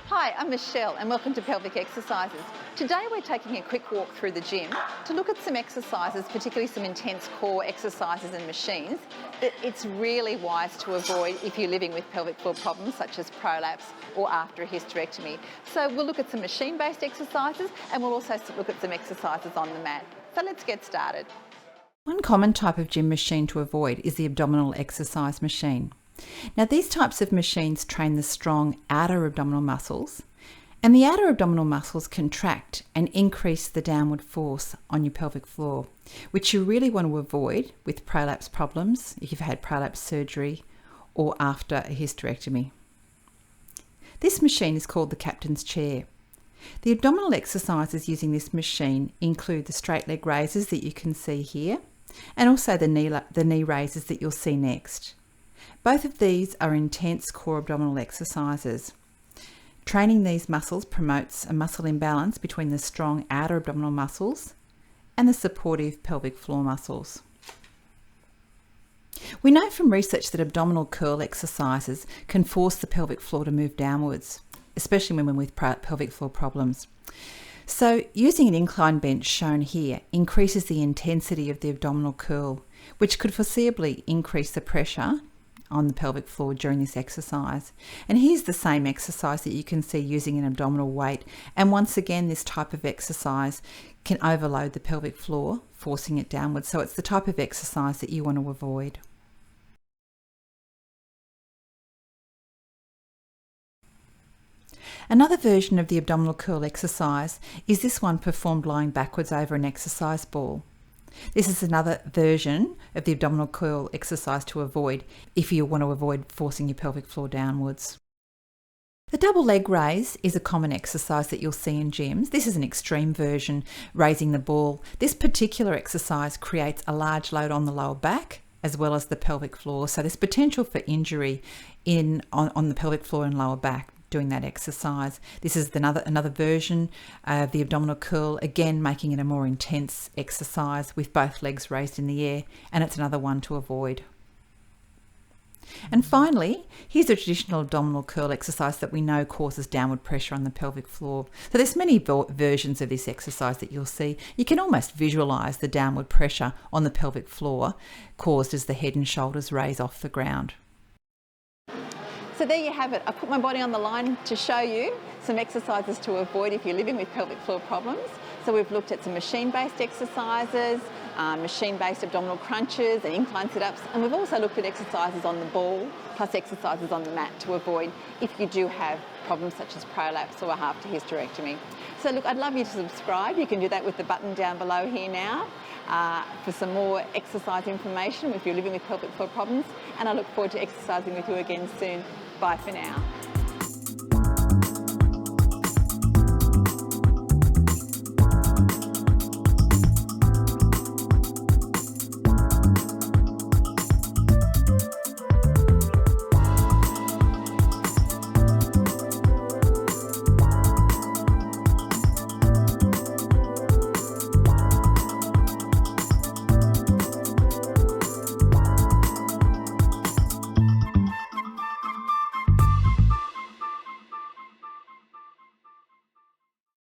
Hi, I'm Michelle and welcome to Pelvic Exercises. Today we're taking a quick walk through the gym to look at some exercises, particularly some intense core exercises and machines that it's really wise to avoid if you're living with pelvic floor problems such as prolapse or after a hysterectomy. So we'll look at some machine-based exercises and we'll also look at some exercises on the mat. So let's get started. One common type of gym machine to avoid is the abdominal exercise machine. Now, these types of machines train the strong outer abdominal muscles, and the outer abdominal muscles contract and increase the downward force on your pelvic floor, which you really want to avoid with prolapse problems if you've had prolapse surgery or after a hysterectomy. This machine is called the captain's chair. The abdominal exercises using this machine include the straight leg raises that you can see here, and also the knee raises that you'll see next. Both of these are intense core abdominal exercises. Training these muscles promotes a muscle imbalance between the strong outer abdominal muscles and the supportive pelvic floor muscles. We know from research that abdominal curl exercises can force the pelvic floor to move downwards, especially when we're with pelvic floor problems. So using an incline bench shown here increases the intensity of the abdominal curl, which could foreseeably increase the pressure on the pelvic floor during this exercise. And here's the same exercise that you can see using an abdominal weight. And once again, this type of exercise can overload the pelvic floor, forcing it downwards. So it's the type of exercise that you want to avoid. Another version of the abdominal curl exercise is this one performed lying backwards over an exercise ball. This is another version of the abdominal curl exercise to avoid if you want to avoid forcing your pelvic floor downwards. The double leg raise is a common exercise that you'll see in gyms. This is an extreme version, raising the ball. This particular exercise creates a large load on the lower back as well as the pelvic floor. So there's potential for injury on the pelvic floor and lower back doing that exercise. This is another version of the abdominal curl, again making it a more intense exercise with both legs raised in the air, and it's another one to avoid. And finally, here's a traditional abdominal curl exercise that we know causes downward pressure on the pelvic floor. So there's many versions of this exercise that you'll see. You can almost visualize the downward pressure on the pelvic floor caused as the head and shoulders raise off the ground. So there you have it. I put my body on the line to show you some exercises to avoid if you're living with pelvic floor problems. So we've looked at some machine-based exercises, machine-based abdominal crunches and incline sit-ups, and we've also looked at exercises on the ball plus exercises on the mat to avoid if you do have problems such as prolapse or after hysterectomy. So look, I'd love you to subscribe. You can do that with the button down below here now for some more exercise information if you're living with pelvic floor problems, and I look forward to exercising with you again soon. Bye for now.